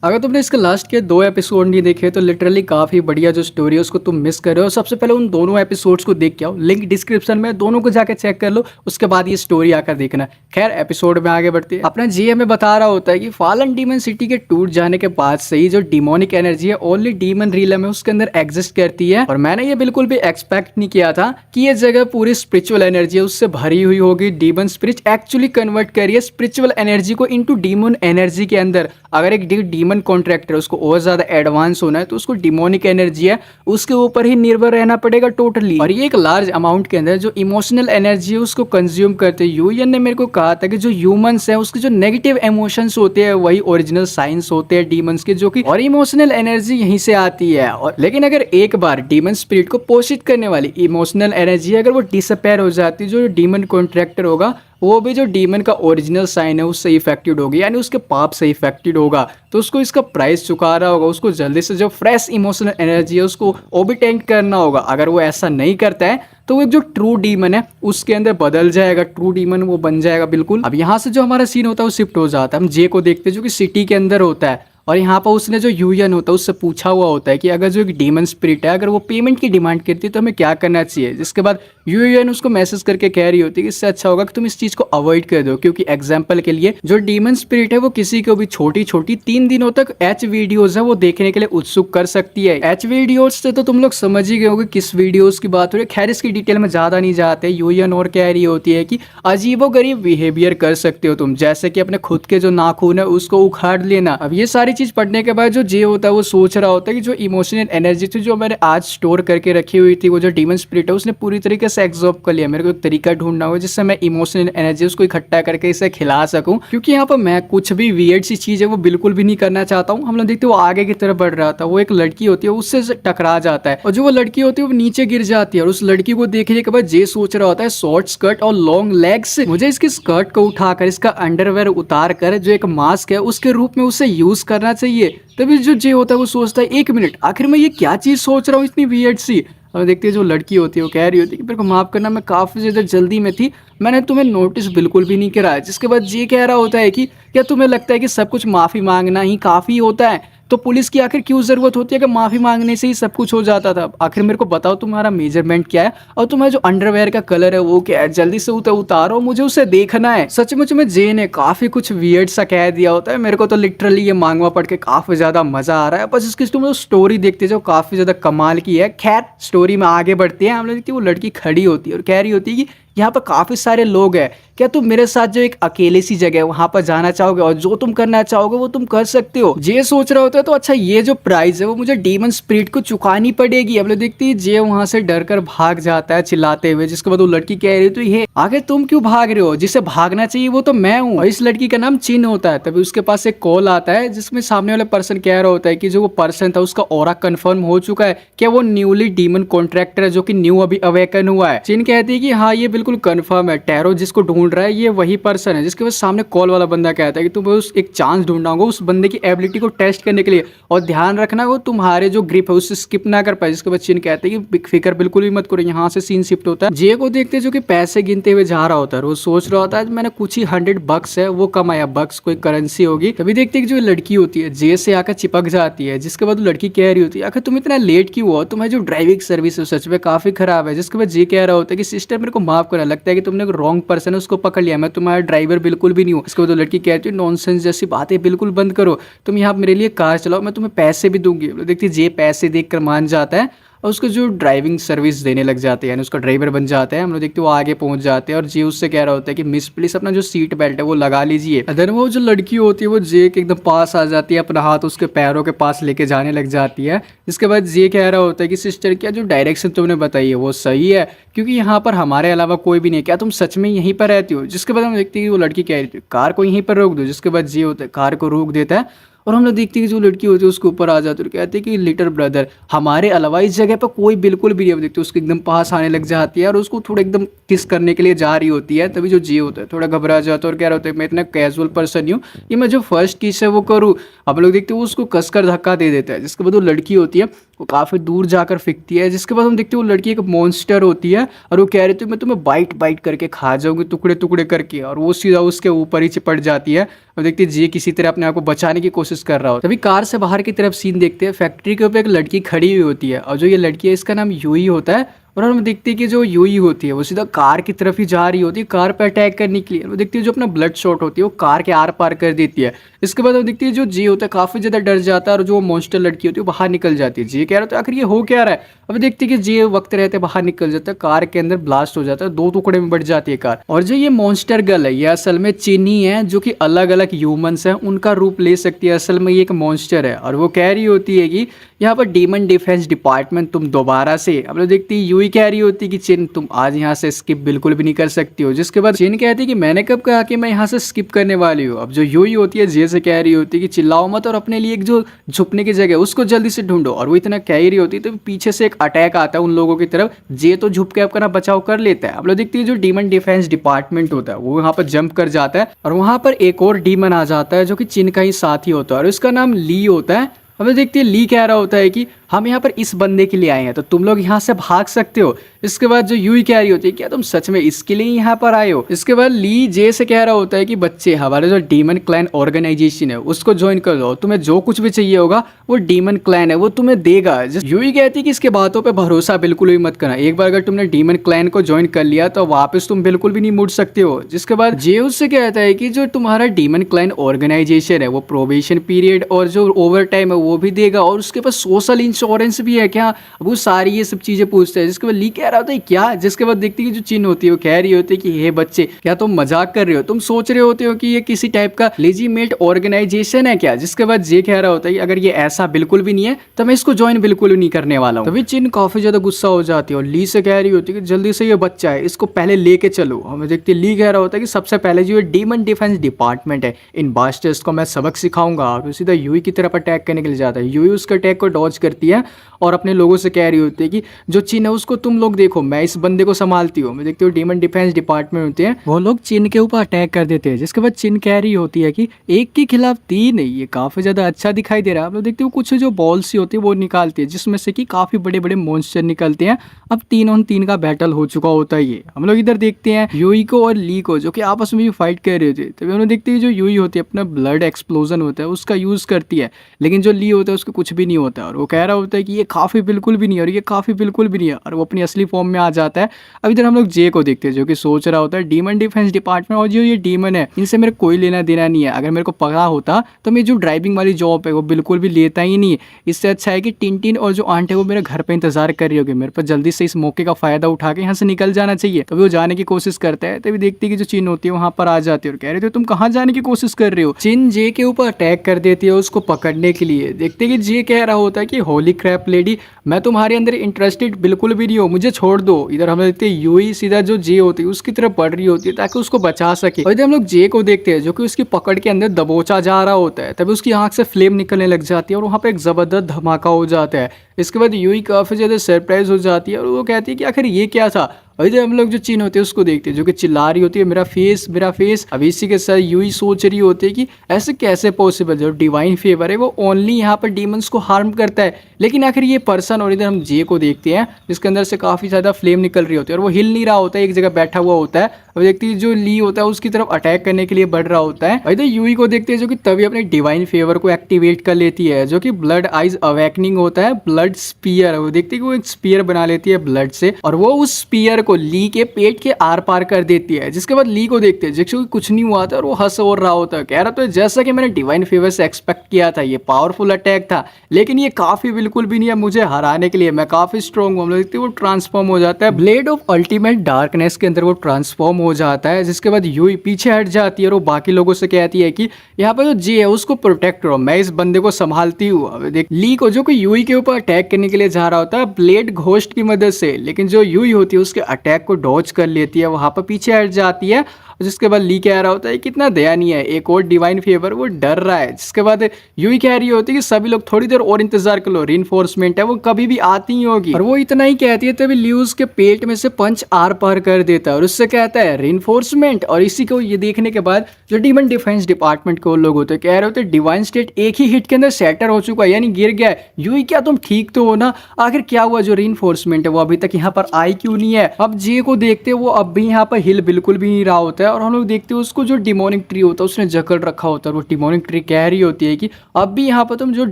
अगर तुमने इसके लास्ट के 2 एपिसोड नहीं देखे तो लिटरली काफी बढ़िया जो स्टोरी है उसको तुम मिस कर रहे हो। सबसे पहले उन दोनों एपिसोड्स को देख के आओ, लिंक डिस्क्रिप्शन में, दोनों को जाकर चेक कर लो, उसके बाद ये स्टोरी आकर देखना। खैर एपिसोड में आगे बढ़ते हैं। अपना जीए में बता रहा होता है कि फॉलन डीमन सिटी के टूट जाने के बाद से ही जो डिमोनिक एनर्जी है ओनली डीमन रिलम है उसके अंदर एग्जिस्ट करती है। और मैंने ये बिल्कुल भी एक्सपेक्ट नहीं किया था कि ये जगह पूरी स्पिरिचुअल एनर्जी है उससे भरी हुई होगी। डीमन स्पिरिट एक्चुअली कन्वर्ट करिए स्पिरिचुअल एनर्जी को इनटू डीमन एनर्जी के अंदर। अगर एक डीमन कॉन्ट्रैक्टर उसको और ज्यादा एडवांस होना है तो उसको डिमोनिक एनर्जी है उसके ऊपर ही निर्भर रहना पड़ेगा टोटली। और ये एक लार्ज अमाउंट के अंदर जो इमोशनल एनर्जी है उसको कंज्यूम करते हैं। यूएन ने मेरे को कहा था कि जो ह्यूमंस हैं उसके जो नेगेटिव इमोशंस होते हैं वही ओरिजिनल साइंस होते हैं डीमंस के, जो कि और इमोशनल एनर्जी यहीं से आती है। और लेकिन अगर एक बार डीमन स्पिरिट को पोषित करने वाली इमोशनल एनर्जी अगर वो डिसअपेयर हो जाती है, जो डीमन कॉन्ट्रैक्टर होगा वो भी जो डीमन का ओरिजिनल साइन है उससे इफेक्टेड होगी, यानी उसके पाप से इफेक्टेड होगा, तो उसको इसका प्राइस चुका रहा होगा। उसको जल्दी से जो फ्रेश इमोशनल एनर्जी है उसको ओबिटेंट करना होगा। अगर वो ऐसा नहीं करता है तो वो जो ट्रू डीमन है उसके अंदर बदल जाएगा, ट्रू डीमन वो बन जाएगा बिल्कुल। अब यहाँ से जो हमारा सीन होता है वो शिफ्ट हो जाता है। हम जे को देखते हैं जो कि सिटी के अंदर होता है और यहाँ पर उसने जो यूएन होता है उससे पूछा हुआ होता है कि अगर जो एक डीमन स्पिरिट है अगर वो पेमेंट की डिमांड करती है तो हमें क्या करना चाहिए। जिसके बाद यूएन उसको मैसेज करके कह रही होती है कि इससे अच्छा होगा कि तुम इस चीज को अवॉइड कर दो, क्योंकि एग्जांपल के लिए जो डीमन स्पिरिट है वो किसी को भी छोटी छोटी 3 दिनों तक एच वीडियोज है वो देखने के लिए उत्सुक कर सकती है। एच वीडियोज से तो तुम लोग समझ ही गए होगे किस वीडियोज की बात हो रही है। खैर इसकी डिटेल में ज्यादा नहीं जाते। यूएन और कह रही होती है कि अजीबोगरीब बिहेवियर कर सकते हो तुम, जैसे कि अपने खुद के जो नाखून है उसको उखाड़ लेना। अब ये सारी चीज पढ़ने के बाद जो जे होता है वो सोच रहा होता है कि जो इमोशनल एनर्जी थी जो मैंने आज स्टोर करके रखी हुई थी वो जो डीमन स्पिरिट है उसने पूरी तरीके से एब्जॉर्ब कर लिया। मेरे को एक तरीका ढूंढना होगा जिससे मैं इमोशनल एनर्जी उसको इकट्ठा करके इसे खिला सकूं, क्योंकि यहाँ पर मैं कुछ भी वियर्ड सी चीज है वो बिल्कुल भी नहीं करना चाहता हूँ। हम लोग देखते वो आगे की तरफ बढ़ रहा था, वो एक लड़की होती है उससे टकरा जाता है और जो वो लड़की होती है वो नीचे गिर जाती है। और उस लड़की को देखने के बाद जे सोच रहा होता है शॉर्ट स्कर्ट और लॉन्ग लेग्स, मुझे इसकी स्कर्ट को उठाकर इसका अंडरवेयर उतार कर जो एक मास्क है उसके रूप में उसे यूज करना चाहिए। तभी जो जे होता है वो सोचता है 1 मिनट आखिर मैं ये क्या चीज सोच रहा हूँ इतनी वियर्ड सी। और देखते हैं जो लड़की होती है वो कह रही होती है कि मेरे को माफ करना मैं काफी ज्यादा जल्दी में थी, मैंने तुम्हें नोटिस बिल्कुल भी नहीं करा। जिसके बाद जे कह रहा होता है कि क्या तुम्हें लगता है कि सब कुछ माफी मांगना ही काफी होता है, तो पुलिस की आखिर क्यों जरूरत होती है कि माफी मांगने से ही सब कुछ हो जाता था। आखिर मेरे को बताओ तुम्हारा मेजरमेंट क्या है और तुम्हारा जो अंडरवेयर का कलर है वो क्या है, जल्दी से उतारो मुझे उसे देखना है। सचमुच में जे ने काफी कुछ वियर्ड सा कह दिया होता है। मेरे को तो लिटरली ये मांगवा पढ़ के काफी ज्यादा मजा आ रहा है। बस इसकी तुम स्टोरी देखते जाओ काफी ज्यादा कमाल की है। खैर स्टोरी में आगे बढ़ते हैं। हम लोग देखते हैं वो लड़की खड़ी होती है और कह रही होती है कि यहाँ पर काफी सारे लोग हैं, क्या तुम मेरे साथ जो एक अकेली सी जगह है वहां पर जाना चाहोगे और जो तुम करना चाहोगे वो तुम कर सकते हो। जे सोच रहा होता है तो अच्छा ये जो प्राइस है वो मुझे डीमन स्पिरिट को चुकानी पड़ेगी। अब लोग देखते हैं जे वहां से डर कर भाग जाता है चिल्लाते हुए। जिसके बाद वो लड़की कह रही है तो ये आगे तुम क्यों भाग रहे हो, जिसे भागना चाहिए वो तो मैं हूँ। और इस लड़की का नाम चिन होता है। तभी उसके पास एक कॉल आता है जिसमें सामने वाला पर्सन कह रहा होता है कि जो वो पर्सन था उसका ऑरा कंफर्म हो चुका है, क्या वो न्यूली डीमन कॉन्ट्रैक्टर है जो कि न्यू अभी अवेकन हुआ है। चिन कहती है कि हाँ ये बिल्कुल कंफर्म है, टैरो जिसको ढूंढ रहा है ये वही पर्सन है। जिसके बाद सामने कॉल वाला बंदा कहता है कि तुम्हें उस एक चांस ढूंढना होगा उस बंदे की एबिलिटी को टेस्ट करने के लिए, और ध्यान रखना वो तुम्हारे जो ग्रिप है उससे स्किप ना कर पाए। जिसके बाद चिन कहते हैं कि फिक्र बिल्कुल भी मत करो। यहाँ से सीन शिफ्ट होता है। जे को देखते जो कि पैसे गिनते हुए जा रहा होता है, वो सोच रहा होता है मैंने कुछ ही 100 बक्स है वो कमाया, बक्स कोई करेंसी होगी। तभी देखते हैं कि जो लड़की होती है जे से आकर चिपक जाती है। जिसके बाद लड़की कह रही होती है आखिर तुम इतना लेट क्यों हो, तुम्हारी जो ड्राइविंग सर्विस है सच में काफी खराब है। जिसके बाद जे कह रहा होता है कि सिस्टर मेरे को माफ करना, लगता है कि तुमने रॉन्ग पर्सन है उसको पकड़ लिया, मैं तुम्हारा ड्राइवर बिल्कुल भी नहीं हूँ। इसके बाद लड़की कहती है नॉनसेंस जैसी बातें बिल्कुल बंद करो, तुम यहाँ मेरे लिए कार चलाओ, मैं तुम्हें पैसे भी दूंगी। देखती जे पैसे देखकर मान जाता है और उसको जो ड्राइविंग सर्विस देने लग जाते हैं, यानी उसका ड्राइवर बन जाता है। हम लोग देखते हैं वो आगे पहुंच जाते हैं और जे उससे कह रहा होता है कि मिस प्लीज अपना जो सीट बेल्ट है वो लगा लीजिए। अदर वो जो लड़की होती है वो जे के एकदम पास आ जाती है, अपना हाथ उसके पैरों के पास लेके जाने लग जाती है। इसके बाद जे कह रहा होता है कि सिस्टर क्या जो डायरेक्शन तुमने बताई है वो सही है, क्योंकि यहाँ पर हमारे अलावा कोई भी नहीं, क्या तुम सच में यहीं पर रहती हो। जिसके बाद हम देखते हैं कि वो लड़की कह रही थी कार को यहीं पर रोक दो। जिसके बाद जे होता है कार को रोक देता है और हम लोग देखते हैं कि जो लड़की होती है उसके ऊपर आ जाती है और कहते हैं कि लिटिल ब्रदर हमारे अलावा इस जगह पर कोई बिल्कुल भी नहीं। देखते हैं उसके एकदम पास आने लग जाती है और उसको थोड़ा एकदम किस करने के लिए जा रही होती है। तभी जो जे होता है थोड़ा घबरा जाता है और कह रहा होता है मैं इतना कैजुअल पर्सन हूँ, ये मैं जो फर्स्ट किस है वो करूँ। अब लोग देखते हैं वो उसको कसकर धक्का दे देता है। जिसके बाद वो लड़की होती है वो काफ़ी दूर जाकर फेंकती है, जिसके बाद हम देखते हैं वो लड़की एक मॉन्स्टर होती है और वो कह रही थी मैं तुम्हें बाइट बाइट करके खा जाऊंगी टुकड़े टुकड़े करके, और वो सीधा उसके ऊपर ही चिपट जाती है। और देखते हैं जी किसी तरह अपने आप को बचाने की कोशिश कर रहा हो। तभी कार से बाहर की तरफ सीन देखते हैं, फैक्ट्री के ऊपर एक लड़की खड़ी हुई होती है और जो ये लड़की है इसका नाम यूई होता है। और हम देखते हैं कि जो यूई होती है वो सीधा कार की तरफ ही जा रही होती है, कार पर अटैक करने के लिए। वो देखते हैं जो अपना ब्लड शॉट होती है वो कार के आर पार कर देती है। इसके बाद हम देखते हैं जो जी होता है काफी ज्यादा डर जाता है और जो मॉन्स्टर लड़की होती है वो बाहर निकल जाती है। जी कह रहा होता है आखिर ये हो क्या रहा है। अब देखते हैं कि जी वक्त रहते बाहर निकल जाता है, कार के अंदर ब्लास्ट हो जाता है, 2 टुकड़े में बढ़ जाती है कार। और जो ये मॉन्स्टर गर्ल है ये असल में चीनी है, जो कि अलग अलग ह्यूमंस हैं उनका रूप ले सकती है। असल में ये एक मॉन्स्टर है और वो कह रही होती है कि यहाँ पर डीमन डिफेंस डिपार्टमेंट तुम दोबारा से। अब लोग देखती है यूई कह रही होती है कि चिन तुम आज यहाँ से स्किप बिल्कुल भी नहीं कर सकती हो। जिसके बाद चिन कहती है कि मैंने कब कहा कि मैं यहाँ से स्किप करने वाली हूँ। अब जो यूई होती है जे से कह रही होती है कि चिल्लाओ मत और अपने लिए एक जो झुकने की जगह उसको जल्दी से ढूंढो। और वो इतना कह ही रही होती है तो पीछे से एक अटैक आता है उन लोगों की तरफ। जे तो झुक के अपना बचाव कर लेता है। अब लोग देखती है जो डीमन डिफेंस डिपार्टमेंट होता है वो यहाँ पर जंप कर जाता है और वहां पर एक और डीमन आ जाता है जो कि चिन का ही साथी होता है और उसका नाम ली होता है। हमें देखते हैं ली कह रहा होता है कि हम यहाँ पर इस बंदे के लिए आए हैं तो तुम लोग यहाँ से भाग सकते हो। इसके बाद जो यूई कह रही होती है क्या तुम सच में इसके लिए यहाँ पर आए हो। इसके बाद ली जे से कह रहा होता है कि बच्चे हमारे जो डीमन क्लैन ऑर्गेनाइजेशन है उसको ज्वाइन कर लो, तुम्हें जो कुछ भी चाहिए होगा वो डीमन क्लैन है वो तुम्हें देगा। यूई कहती है कि इसके बातों पर भरोसा बिल्कुल भी मत करना, एक बार अगर तुमने डीमन क्लैन को ज्वाइन कर लिया तो वापस तुम बिल्कुल भी नहीं मुड़ सकते हो। जिसके बाद जे उससे कहता है कि जो तुम्हारा डीमन क्लैन ऑर्गेनाइजेशन है वो प्रोबेशन पीरियड और जो ओवर टाइम है वो भी देगा और उसके पास सोशल इंश्योरेंस भी है क्या, वो सारी ये सब चीजें पूछते हैं। जिसके बाद ली कह रहा होता है क्या। जिसके बाद देखती है जो चिन होती है वो कह रही होती है कि हे बच्चे क्या तुम मजाक कर रहे हो, तुम सोच रहे होते हो कि ये किसी टाइप का लेजिमेट ऑर्गेनाइजेशन है क्या। जिसके बाद जे कह रहा होता है कि अगर ये ऐसा बिल्कुल भी नहीं है तो मैं इसको ज्वाइन बिल्कुल भी नहीं करने वाला हूँ। तभी चिन काफी ज्यादा गुस्सा हो जाती है और ली से कह रही होती है कि जल्दी से ये बच्चा है इसको पहले लेके चलो। हमें देखते ली कह रहा होता है कि सबसे पहले जो डीमन डिफेंस डिपार्टमेंट है इन बास्टर्स को मैं सबक सिखाऊंगा और सीधा यूई की तरफ अटैक करने के लिए जाता है। यूई उसके अटैक को डॉज करती है और अपने लोगों से कह रही होती है कि जो चीन है उसको तुम लोग देखो मैं इस बंदे को संभालती हूँ। मैं देखती हूँ डीमन डिफेंस डिपार्टमेंट होते हैं वो लोग चीन के ऊपर अटैक कर देते हैं। जिसके बाद चीन कह रही होती है कि एक के खिलाफ 3 नहीं, ये काफी ज्यादा अच्छा दिखाई दे रहा है। आप लोग देखते हो कुछ जो बॉल्स सी होती है वो निकालती है जिसमें से कि काफी बड़े बड़े मॉन्स्टर निकलते हैं। अब 3 on 3 का बैटल हो चुका होता है। ये हम लोग इधर देखते हैं यूई को और ली को जो कि आपस में भी फाइट कर रहे थे। तभी हम लोग देखते हैं जो यूई होती है अपना ब्लड एक्सप्लोजन होता है उसका यूज करती है, लेकिन जो ली होता है उसको कुछ भी नहीं होता और वो कह रहा होता है कि ये काफी बिल्कुल भी नहीं और ये काफी बिल्कुल भी नहीं है और वो अपनी असली फॉर्म में आ जाता है। अब इधर हम लोग जे को देखते हैं जो कि सोच रहा होता है डीमन डिफेंस डिपार्टमेंट और जो ये डीमन है इनसे मेरे कोई लेना देना नहीं है। अगर मेरे को पता होता तो मैं जो ड्राइविंग वाली जॉब है वो बिल्कुल भी लेता ही नहीं। इससे अच्छा है कि टिनटिन और जो आंट है वो मेरे घर पे इंतजार कर रही होगी, मेरे पर जल्दी से इस मौके का फायदा उठा के यहाँ से निकल जाना चाहिए। तभी वो जाने की कोशिश करता है। तभी देखती है कि जो चीन होती है वहां पर आ जाती है और कह रही थी तुम कहाँ जाने की कोशिश कर रहे हो। चीन जे के ऊपर अटैक कर देती है उसको पकड़ने के लिए। देखते कि जे कह रहा होता है कि होली क्रैप लेडी मैं तुम्हारे अंदर इंटरेस्टेड बिल्कुल भी नहीं हूँ, मुझे छोड़ दो। इधर हम देखते हैं यूई सीधा जो जे होती है उसकी तरफ बढ़ रही होती है ताकि उसको बचा सके। और इधर हम लोग जे को देखते हैं जो कि उसकी पकड़ के अंदर दबोचा जा रहा होता है। तभी उसकी आंख से फ्लेम निकलने लग जाती है और वहाँ पे एक जबरदस्त धमाका हो जाता है। इसके बाद यूई काफी ज्यादा सरप्राइज हो जाती है और वो कहती है कि आखिर ये क्या था। और इधर हम लोग जो चीन होते हैं उसको देखते हैं जो कि चिल्ला रही होती है मेरा फेस मेरा फेस। अब इसी के साथ यूई सोच रही होती है कि ऐसे कैसे पॉसिबल, जो डिवाइन फेवर है वो ओनली यहाँ पर डीमंस को हार्म करता है, लेकिन आखिर ये पर्सन। और इधर हम जे को देखते हैं जिसके अंदर से काफी ज्यादा फ्लेम निकल रही होती है और वो हिल नहीं रहा होता है, एक जगह बैठा हुआ होता है। और देखती है जो ली होता है उसकी तरफ अटैक करने के लिए बढ़ रहा होता है। और इधर यूई को देखते हैं जो कि तभी अपने डिवाइन फेवर को एक्टिवेट कर लेती है जो कि ब्लड आइज अवेकनिंग होता है, ब्लड स्पीयर। वो देखती है कि वो एक स्पीयर बना लेती है ब्लड से और वो उस स्पीयर को ली के पेट के आर पार कर देती है। जिसके बाद ली को देखते हैं जिसको कुछ नहीं हुआ था और वो हंस और रहा होता है, कह रहा तो जैसा कि मैंने डिवाइन फेवर से एक्सपेक्ट किया था ये पावरफुल अटैक था, लेकिन ये काफी बिल्कुल भी नहीं है मुझे हराने के लिए, मैं काफी स्ट्रॉन्ग हूँ। हम लोग देखते हैं वो ट्रांसफॉर्म हो जाता है ब्लेड ऑफ अल्टीमेट डार्कनेस के अंदर वो ट्रांसफॉर्म हो जाता है। जिसके बाद यूई पीछे हट जाती है और वो बाकी लोगों से कहती है कि यहाँ पर जो जे है उसको प्रोटेक्ट करो, मैं इस बंदे को संभालती हूँ। अब देख ली को जो कि यूई के ऊपर अटैक करने के लिए जा रहा होता है ब्लेड घोस्ट की मदद से, लेकिन जो यूई होती है उसके अटैक को डॉज कर लेती है, वहां पर पीछे हट जाती है। जिसके बाद ली कह रहा होता है कितना दयनीय है, एक और डिवाइन फेवर वो डर रहा है। जिसके बाद यूई कह रही होती है कि सभी लोग थोड़ी देर और इंतजार कर लो, रीइंफोर्समेंट है वो कभी भी आती ही होगी। और वो इतना ही कहती है तभी ल्यूस के पेट में से पंच आर पार कर देता है और उससे कहता है रीइंफोर्समेंट। और इसी को ये देखने के बाद जो डीमन डिफेंस डिपार्टमेंट के लोग होते हैं कह रहे होते हैं डिवाइन स्टेट एक ही हिट के अंदर सेटर हो चुका है, यानी गिर गया है। यूई क्या तुम ठीक तो हो ना, आखिर क्या हुआ, जो रीइंफोर्समेंट है वो अभी तक यहाँ पर आई क्यों नहीं है। अब जे को देखते हैं वो अब भी यहाँ पर हिल बिल्कुल भी नहीं रहा होता है और हम लोग देखते हैं उसको जो डिमोनिक ट्री होता है उसने जकड़ रखा होता है। वो डिमोनिक ट्री कह रही होती है कि अब भी यहाँ पर तुम जो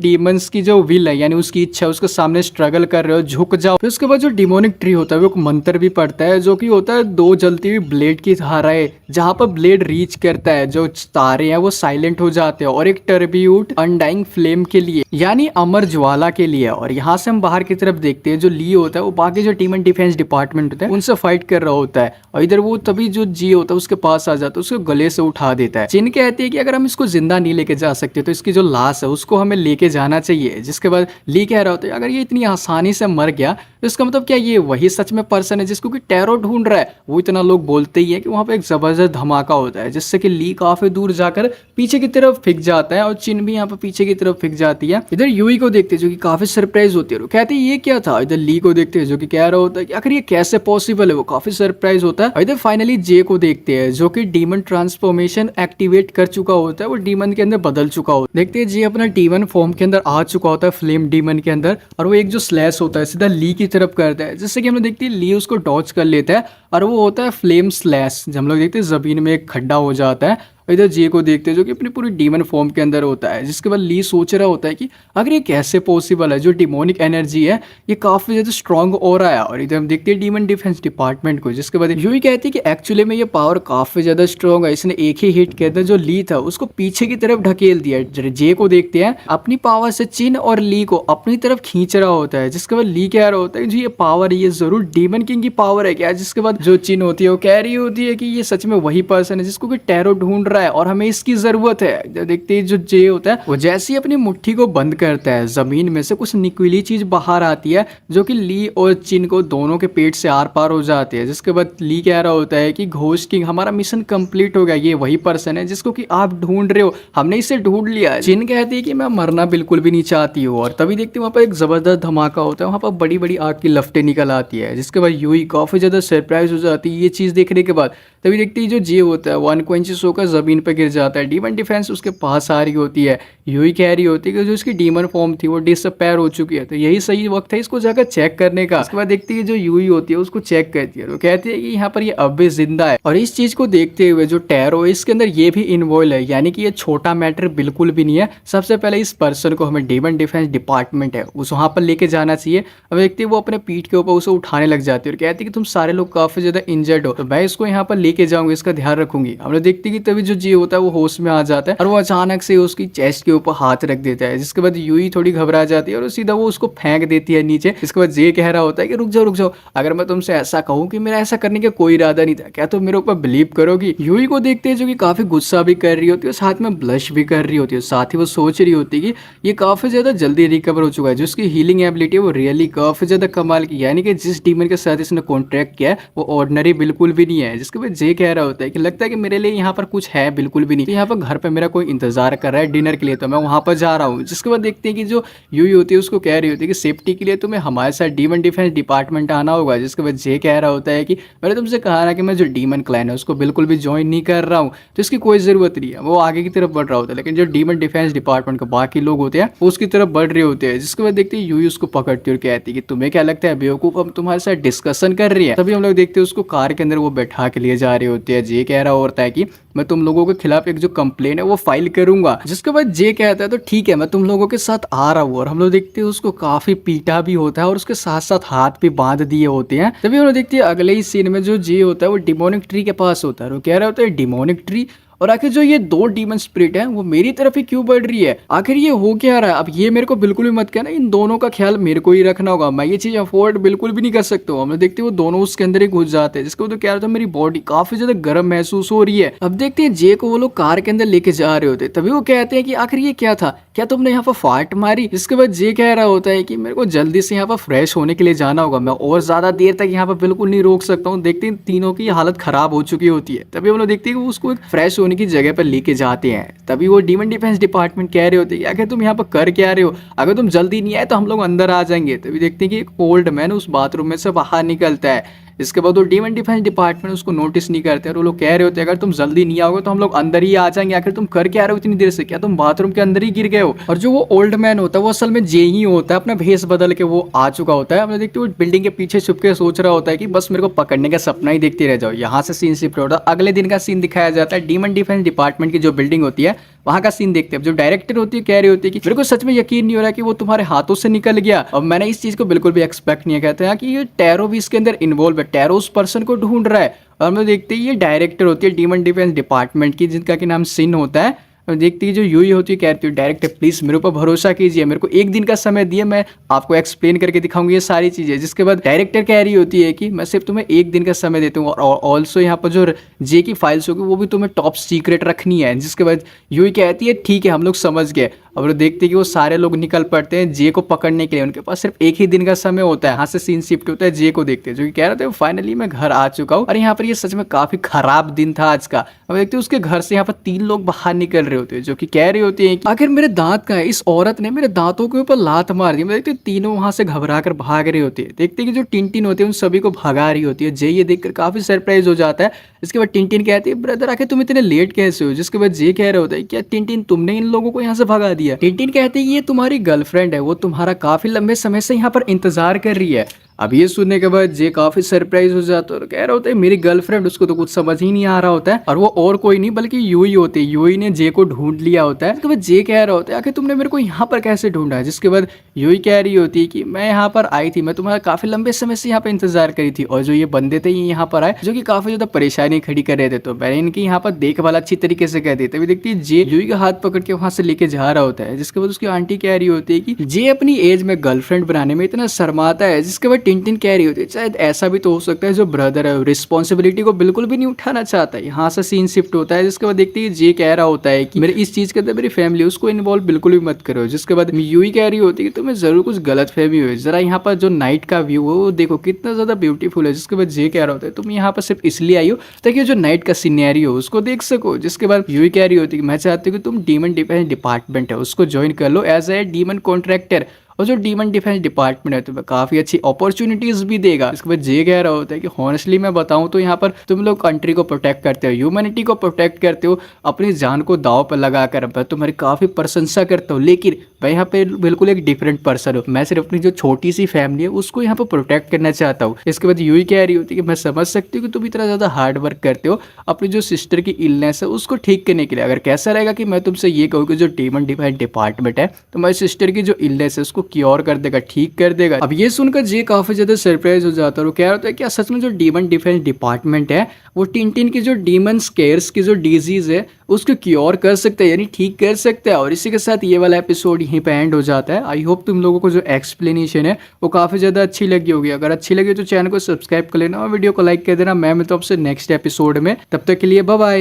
डीमंस की जो विल है यानी उसकी इच्छा है उसके सामने स्ट्रगल कर रहे हो, झुक जाओ। फिर उसके बाद जो डिमोनिक ट्री होता है वो एक मंत्र भी पड़ता है जो कि होता है दो जलती हुई ब्लेड की धारा है, जहां पर ब्लेड रीच करता है जो तारे हैं वो साइलेंट हो जाते हैं और एक ट्रिब्यूट अनडाइंग फ्लेम के लिए यानी अमर ज्वाला के लिए। और यहाँ से हम बाहर की तरफ देखते हैं जो ली होता है वो बाकी जो डीमन डिफेंस डिपार्टमेंट होता है उनसे फाइट कर रहा होता है और इधर वो तभी जो जी होता है उसके पास आ जाता है, उसको गले से उठा देता है। चिन कहती है कि अगर हम इसको जिंदा नहीं लेके जा सकते तो इसकी जो लाश है उसको हमें लेके जाना चाहिए। जिसके बाद ली कह रहा होता है अगर ये इतनी आसानी से मर गया तो इसका मतलब क्या ये वही सच में पर्सन है जिसको कि टैरो ढूंढ रहा है। वो इतना लोग बोलते ही है कि वहां पे एक जबरदस्त धमाका होता है जिससे कि ली काफी दूर जाकर पीछे की तरफ फिक जाता है और चिन भी यहाँ पे पीछे की तरफ फिक जाती है। इधर यूई को देखते हैं जो कि काफी सरप्राइज होती है, कहते हैं ये क्या था। इधर ली को देखते हैं जो कि कह रहा होता है कि आखिर ये कैसे पॉसिबल है, वो काफी सरप्राइज होता है। इधर फाइनली जे को देखते हैं जो कि डीमन ट्रांसफॉर्मेशन एक्टिवेट कर चुका होता है, वो डीमन के अंदर बदल चुका होता है। देखते हैं जे अपना डीमन फॉर्म के अंदर आ चुका होता है फ्लेम डीमन के अंदर और वो एक जो स्लैश होता है सीधा ली की तरफ करता है, जिससे कि हम लोग देखते हैं ली उसको डॉच कर लेता है और वो होता है फ्लेम स्लैश। हम लोग देखते हैं जमीन में एक खड्डा हो जाता है। इधर जे को देखते हैं जो कि अपनी पूरी डीमन फॉर्म के अंदर होता है, जिसके बाद ली सोच रहा होता है कि अगर ये कैसे पॉसिबल है, जो डिमोनिक एनर्जी है ये काफी ज्यादा स्ट्रांग हो रहा है। और इधर हम देखते हैं डीमन डिफेंस डिपार्टमेंट को, जिसके बाद यूई कहती है कि एक्चुअली में ये पावर काफी ज्यादा स्ट्रांग है, इसने एक ही हिट के अंदर जो ली था उसको पीछे की तरफ ढकेल दिया। जे को देखते हैं अपनी पावर से चिन और ली को अपनी तरफ खींच रहा होता है, जिसके बाद ली कह रहा होता है जी ये पावर ये जरूर डीमन किंग की पावर है क्या। जिसके बाद जो चिन होती है वो कह रही होती है कि ये सच में वही पर्सन है जिसको कि टैरो ढूंढ रहा है और हमें इसकी जरूरत है। देखते हैं जो जे होता है वो जैसे ही अपनी मुट्ठी को बंद करता है जमीन में से कुछ निकली चीज बाहर आती है जो कि ली और चिन को दोनों के पेट से आर पार हो जाती है। जिसके बाद ली कह रहा होता है कि घोस्ट किंग हमारा मिशन कंप्लीट हो गया, ये वही पर्सन है जिसको कि आप ढूंढ रहे हो, हमने इसे ढूंढ लिया। चिन कहती है कि मैं मरना बिल्कुल भी नहीं चाहती हूँ। और तभी देखते हैं वहाँ पर एक जबरदस्त धमाका होता है, वहाँ पर बड़ी बड़ी आग की लपटें निकल आती है, जिसके बाद यूई काफी ज्यादा सरप्राइज हो जाती है ये चीज देखने के बाद। तभी देखते हैं जो जे होता है वो अनकॉन्शियस होकर जमीन पर गिर जाता है। डीमन डिफेंस उसके पास आ रही होती है, यूई कह रही होती है कि जो इसकी डीमन फॉर्म थी वो डिसअपेयर हो चुकी है, तो यही सही वक्त है इसको जाकर चेक करने का। उसके बाद देखती है जो यूई होती है उसको चेक करती है, तो कहती है कि यहाँ पर ये अब भी जिंदा है। और इस चीज को देखते हुए जो टैरो है इसके अंदर ये भी इन्वॉल्व है, यानी कि ये छोटा मैटर बिल्कुल भी नहीं है। सबसे पहले इस पर्सन को हमें डीमन डिफेंस डिपार्टमेंट है उस वहां पर लेके जाना चाहिए। अब देखते वो अपने पीठ के ऊपर उसे उठाने लग जाती है और कहती है कि तुम सारे लोग काफी ज्यादा इंजर्ड हो, तो मैं इसको यहाँ पर लेके जाऊंगी, इसका ध्यान रखूंगी। हम लोग देखते कि तभी जो जे होता है वो होश में आ जाता है और वो अचानक से उसकी चेस्ट के ऊपर हाथ रख देता है, जिसके बाद यूई थोड़ी घबरा जाती है और सीधा वो उसको फेंक देती है नीचे। इसके बाद जे कह रहा होता है कि रुक जाओ, अगर मैं तुमसे ऐसा कहूँ कि मेरा ऐसा करने का कोई इरादा नहीं था, क्या तुम मेरे ऊपर बिलीव करोगी। यूई को देखते हैं जो कि काफी गुस्सा भी कर रही होती है, साथ में ब्लश भी कर रही होती है, साथ ही वो सोच रही होती है कि ये काफी ज्यादा जल्दी रिकवर हो चुका है, जो उसकी हीलिंग एबिलिटी है वो रियली काफी ज्यादा कमाल की, यानी कि जिस डीमन के साथ इसने कॉन्ट्रैक्ट किया है वो ऑर्डिनरी बिल्कुल भी नहीं है। जिसके बाद जे कह रहा होता है कि लगता है कि मेरे लिए यहाँ पर कुछ है बिल्कुल भी नहीं, तो यहाँ पर घर पे मेरा कोई इंतजार कर रहा है डिनर के लिए, तो मैं वहां पर जा रहा हूँ। जिसके बाद देखते हैं कि जो यूई होती है उसको कह रही होती है कि सेफ्टी के लिए तुम्हें हमारे साथ डीमन डिफेंस डिपार्टमेंट आना होगा। जिसके बाद जे कह रहा होता है कि मैंने तुमसे कहा ना कि मैं जो डीमन क्लैन है उसको बिल्कुल भी ज्वाइन नहीं कर रहा हूँ, तो इसकी कोई जरूरत नहीं है। वो आगे की तरफ बढ़ रहा होता है, लेकिन जो डीमन डिफेंस डिपार्टमेंट के बाकी लोग होते हैं वो उसकी तरफ बढ़ रहे होते हैं। जिसके बाद देखते हैं यूई उसको पकड़ती है और कहती है कि तुम्हें क्या लगता है बेवकूफ, हम तुम्हारे साथ डिस्कशन कर रही है। तभी हम लोग देखते हैं उसको कार के अंदर वो बैठा के लिए जा रहे होते हैं। जे कह रहा होता है कि मैं तुम लोगों के खिलाफ एक जो कंप्लेन है वो फाइल करूंगा। जिसके बाद जे कहता है तो ठीक है मैं तुम लोगों के साथ आ रहा हूँ। और हम लोग देखते हैं उसको काफी पीटा भी होता है और उसके साथ साथ हाथ भी बांध दिए होते हैं। तभी हम लोग देखते हैं अगले ही सीन में जो जे होता है वो डिमोनिक ट्री के पास होता है, वो कह रहा होता है डिमोनिक ट्री, और आखिर जो ये दो डीमन स्पिरिट है वो मेरी तरफ ही क्यों बढ़ रही है, आखिर ये हो क्या रहा है। अब ये मेरे को बिल्कुल भी मत कहना, इन दोनों का ख्याल मेरे को ही रखना होगा, मैं ये चीज अफोर्ड बिल्कुल भी नहीं कर सकता हूँ। हम देखते हैं वो दोनों उसके अंदर ही घुस जाते हैं, जिसको तो क्या रहा था मेरी बॉडी काफी ज्यादा गर्म महसूस हो रही है। अब देखते हैं जे को वो लोग कार के अंदर लेके जा रहे होते, तभी वो कहते हैं कि आखिर ये क्या था, क्या तुमने यहाँ पर फाट मारी। इसके बाद जे कह रहा होता है कि मेरे को जल्दी से यहाँ पर फ्रेश होने के लिए जाना होगा, मैं और ज्यादा देर तक यहाँ पर बिल्कुल नहीं रोक सकता हूँ। देखते हैं तीनों की हालत खराब हो चुकी होती है, तभी हम लोग देखते हैं कि वो उसको एक फ्रेश होने की जगह पर लेके जाते हैं। तभी वो डीमन डिफेंस डिपार्टमेंट कह रहे होते हैं आखिर तुम यहाँ पर कर क्या रहे हो, अगर तुम जल्दी नहीं आए तो हम लोग अंदर आ जाएंगे। तभी देखते हैं कि एक ओल्ड मैन उस बाथरूम में से बाहर निकलता है। इसके बाद वो डीमन डिफेंस डिपार्टमेंट उसको नोटिस नहीं करते और वो लोग कह रहे होते हैं अगर तुम जल्दी नहीं आओगे तो हम लोग अंदर ही आ जाएंगे, आखिर तुम कर क्या रहे हो इतनी देर से, क्या तुम बाथरूम के अंदर ही गिर गए हो। और जो वो ओल्ड मैन होता है वो असल में जे ही होता है, अपना भेष बदल के वो आ चुका होता है। हम देखते हैं वो बिल्डिंग के पीछे छुप के सोच रहा होता है कि बस मेरे को पकड़ने का सपना ही देखते रह जाओ। यहाँ से सीन शिफ्ट होता है, अगले दिन का सीन दिखाया जाता है डीमन डिफेंस डिपार्टमेंट की जो बिल्डिंग होती है वहां का सीन देखते हैं। जो डायरेक्टर होती है कह रही होती है कि मेरे को सच में यकीन नहीं हो रहा कि वो तुम्हारे हाथों से निकल गया, और मैंने इस चीज को बिल्कुल भी एक्सपेक्ट नहीं कहते हैं कि ये टैरो भी इसके अंदर इन्वॉल्व है, टैरो उस पर्सन को ढूंढ रहा है। और हम लोग देखते हैं ये डायरेक्टर होती है डीमन डिफेंस डिपार्टमेंट की, जिनका कि नाम सिन होता है। और देखती है जो यूई होती है कहती है डायरेक्टर प्लीज मेरे ऊपर भरोसा कीजिए, मेरे को एक दिन का समय दिए, मैं आपको एक्सप्लेन करके दिखाऊंगी ये सारी चीजें। जिसके बाद डायरेक्टर कह रही होती है कि मैं सिर्फ तुम्हें एक दिन का समय देता हूँ, और ऑल्सो यहाँ पर जो जे की फाइल्स होगी वो भी तुम्हें टॉप सीक्रेट रखनी है। जिसके बाद यूई कहती है ठीक है हम लोग समझ गए। अब देखते हैं कि वो सारे लोग निकल पड़ते हैं जे को पकड़ने के लिए, उनके पास सिर्फ एक ही दिन का समय होता है। यहाँ से सीन शिफ्ट होता है जे को देखते हैं जो कि कह रहे थे फाइनली मैं घर आ चुका हूँ। और यहाँ पर ये सच में काफी खराब दिन था आज का। अब देखते हैं उसके घर से यहाँ पर 3 लोग बाहर निकल रहे होते हैं जो कि कह रहे होते हैं कि आखिर मेरे दांत का है, इस औरत ने मेरे दांतों के ऊपर लात मार दी। देखते तीनों वहां से घबरा कर भाग रहे होते हैं। देखते हैं कि जो टिनटिन होती है उन सभी को भगा रही होती है। जे ये देखकर काफी सरप्राइज हो जाता है। इसके बाद टिनटिन कहती है ब्रदर आखिर तुम इतने लेट कैसे हो। जिसके बाद जे कह रहे होता है क्या टिनटिन तुमने इन लोगों को यहाँ से भगा दिया। टिनटिन कहती है ये तुम्हारी गर्लफ्रेंड है, वो तुम्हारा काफी लंबे समय से यहाँ पर इंतजार कर रही है। अब ये सुनने के बाद जे काफी सरप्राइज हो जाता है और कह रहा होता है मेरी गर्लफ्रेंड, उसको तो कुछ समझ ही नहीं आ रहा होता है। और वो और कोई नहीं बल्कि यूई होती है, यूई ने जे को ढूंढ लिया होता है। उसके बाद जे कह रहा होता है आखिर तुमने मेरे को यहाँ पर कैसे ढूंढा है। जिसके बाद यूई कह रही होती है कि मैं यहाँ पर आई थी, मैं तुम्हारा काफी लंबे समय से यहाँ पर इंतजार करी थी, और जो ये बंदे थे ये यहाँ पर आए जो कि काफी ज्यादा परेशानी खड़ी कर रहे थे, तो मैंने इनकी यहाँ पर देखभाल अच्छी तरीके से कर दी। तभी देखती है जे यूई का हाथ पकड़ के वहां से लेके जा रहा होता है। जिसके बाद उसकी आंटी कह रही होती है कि जे अपनी एज में गर्लफ्रेंड बनाने में इतना शर्माता है। जिसके बाद टिनटिन कह रही होती है शायद ऐसा भी तो हो सकता है जो ब्रदर है रिस्पॉन्सिबिलिटी को बिल्कुल भी नहीं उठाना चाहता है। यहाँ से सीन शिफ्ट होता है। जिसके बाद देखते हैं जे कह रहा होता है कि मेरे इस चीज के अंदर मेरी फैमिली उसको इन्वॉल्व बिल्कुल भी मत करो। जिसके बाद यूई कह रही होती है कि तुम्हें जरूर कुछ गलत फहमी हुई, जरा यहाँ पर जो नाइट का व्यू है वो देखो कितना ज्यादा ब्यूटीफुल है। जिसके बाद जे कह रहा होता है तुम यहाँ पर सिर्फ इसलिए आई हो ताकि जो नाइट का सीनरी हो उसको देख सको। जिसके बाद यूई कह रही होती है कि मैं चाहती हूँ कि तुम डीमन डिफेंस डिपार्टमेंट है उसको ज्वाइन कर लो एज ए डीमन कॉन्ट्रैक्टर, और जो डीमन डिफेंस डिपार्टमेंट है तुम्हें काफी अच्छी अपॉर्चुनिटीज भी देगा। इसके बाद जे कह रहा होता है कि हॉनेस्टली मैं बताऊं तो यहाँ पर तुम लोग कंट्री को प्रोटेक्ट करते हो, ह्यूमैनिटी को प्रोटेक्ट करते हो, अपनी जान को दाव पर लगाकर मैं तुम्हारी काफी प्रशंसा करता हूँ। लेकिन मैं यहाँ पे बिल्कुल एक डिफरेंट पर्सन हूँ, मैं सिर्फ अपनी जो छोटी सी फैमिली है उसको यहाँ पर प्रोटेक्ट करना चाहता हूँ। इसके बाद यूई कह रही होती है कि मैं समझ सकती हूँ कि तुम इतना ज्यादा हार्ड वर्क करते हो अपनी जो सिस्टर की इलनेस है उसको ठीक करने के लिए। अगर कैसा रहेगा कि मैं तुमसे ये कहूँ कि जो डीमन डिफेंस डिपार्टमेंट है तुम्हारी सिस्टर की जो इलनेस है उसको क्योर कर देगा, ठीक कर देगा। अब ये सुनकर जे काफी ज्यादा सरप्राइज हो जाता है और कह रहा है क्या सच में जो डीमन डिफेंस डिपार्टमेंट है वो टिनटिन की जो डीमन स्केयर्स की जो डिजीज है उसको क्योर कर सकता है, यानी ठीक कर सकता है। और इसी के साथ ये वाला एपिसोड यहीं पे एंड हो जाता है। आई होप तुम लोगों को जो एक्सप्लेनेशन है वो काफी ज्यादा अच्छी लगी होगी। अगर अच्छी लगी तो चैनल को सब्सक्राइब कर लेना और वीडियो को लाइक कर देना। मैं मिलता हूं आपसे नेक्स्ट एपिसोड में, तब तक के लिए बाय बाय।